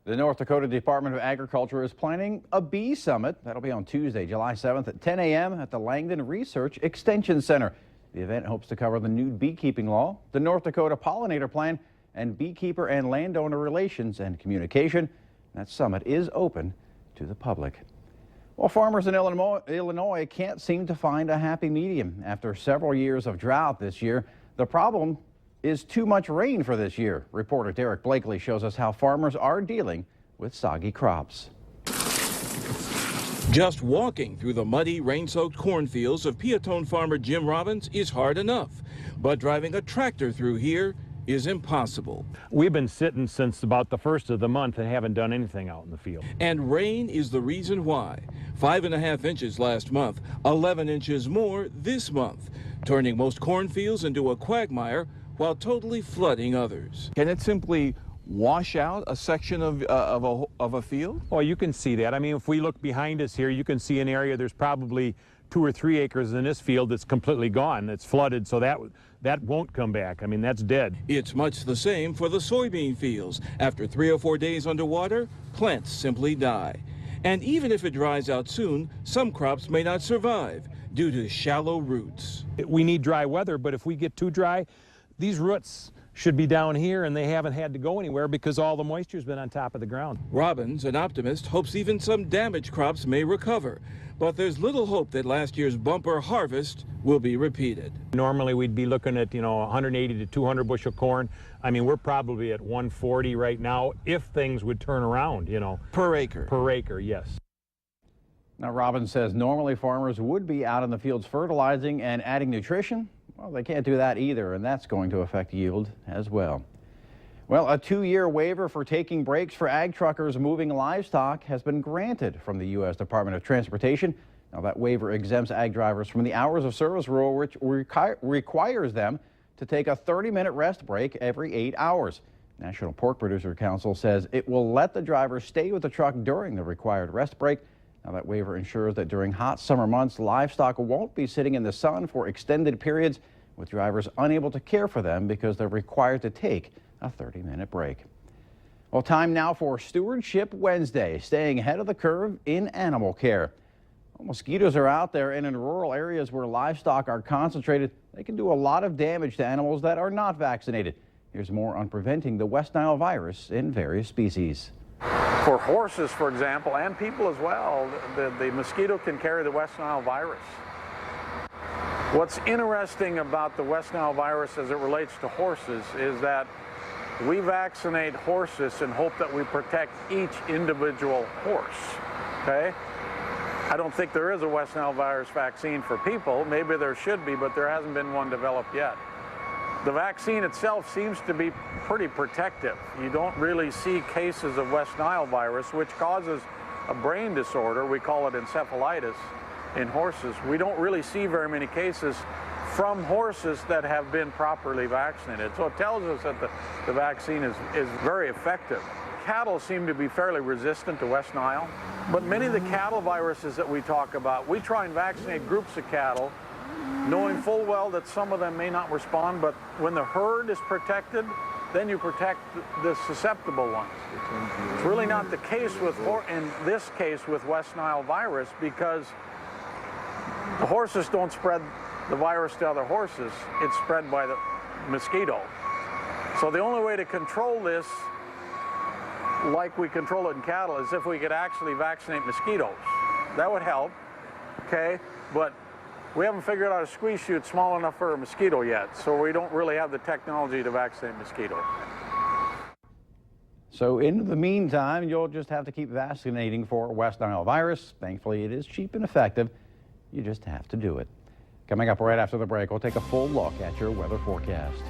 The North Dakota Department of Agriculture is planning a bee summit. That'll be on Tuesday, July 7th at 10 a.m. at the Langdon Research Extension Center. The event hopes to cover the new beekeeping law, the North Dakota Pollinator Plan, and beekeeper and landowner relations and communication. That summit is open to the public. Well, farmers in Illinois can't seem to find a happy medium. After several years of drought this year, the problem is too much rain for this year. Reporter Derek Blakely shows us how farmers are dealing with soggy crops. Just walking through the muddy, rain-soaked cornfields of Piatone farmer Jim Robbins is hard enough, but driving a tractor through here is impossible. We've been sitting since about the first of the month and haven't done anything out in the field. And rain is the reason why. 5.5 inches last month, 11 inches more this month, turning most cornfields into a quagmire while totally flooding others. Can it simply wash out a section of a field? Oh, you can see that. I mean, if we look behind us here, you can see an area, there's probably 2 or 3 acres in this field that's completely gone. It's flooded, so that won't come back. I mean, that's dead. It's much the same for the soybean fields. After 3 or 4 days underwater, plants simply die. And even if it dries out soon, some crops may not survive due to shallow roots. We need dry weather, but if we get too dry, these roots should be down here, and they haven't had to go anywhere because all the moisture's been on top of the ground. Robbins, an optimist, hopes even some damaged crops may recover. But there's little hope that last year's bumper harvest will be repeated. Normally we'd be looking at, 180 to 200 bushel corn. I mean, we're probably at 140 right now if things would turn around, Per acre? Per acre, yes. Now, Robbins says normally farmers would be out in the fields fertilizing and adding nutrition. Well, they can't do that either, and that's going to affect yield as well. Well, a 2-year waiver for taking breaks for ag truckers moving livestock has been granted from the U.S. Department of Transportation. Now, that waiver exempts ag drivers from the hours of service rule, which requires them to take a 30-minute rest break every 8 hours. National Pork Producer Council says it will let the driver stay with the truck during the required rest break. Now, that waiver ensures that during hot summer months, livestock won't be sitting in the sun for extended periods, with drivers unable to care for them because they're required to take a 30-minute break. Well, time now for Stewardship Wednesday, staying ahead of the curve in animal care. Well, mosquitoes are out there, and in rural areas where livestock are concentrated, they can do a lot of damage to animals that are not vaccinated. Here's more on preventing the West Nile virus in various species. For horses, for example, and people as well, the mosquito can carry the West Nile virus. What's interesting about the West Nile virus as it relates to horses is that we vaccinate horses and hope that we protect each individual horse, okay? I don't think there is a West Nile virus vaccine for people. Maybe there should be, but there hasn't been one developed yet. The vaccine itself seems to be pretty protective. You don't really see cases of West Nile virus, which causes a brain disorder. We call it encephalitis in horses. We don't really see very many cases from horses that have been properly vaccinated. So it tells us that the vaccine is very effective. Cattle seem to be fairly resistant to West Nile, but many of the cattle viruses that we talk about, we try and vaccinate groups of cattle, knowing full well that some of them may not respond, but when the herd is protected, then you protect the susceptible ones. It's really not the case in this case with West Nile virus, because the horses don't spread the virus to other horses. It's spread by the mosquito. So the only way to control this, like we control it in cattle, is if we could actually vaccinate mosquitoes. That would help, okay? But we haven't figured out a squeeze chute small enough for a mosquito yet, so we don't really have the technology to vaccinate mosquitoes. So in the meantime, you'll just have to keep vaccinating for West Nile virus. Thankfully, it is cheap and effective. You just have to do it. Coming up right after the break, we'll take a full look at your weather forecast.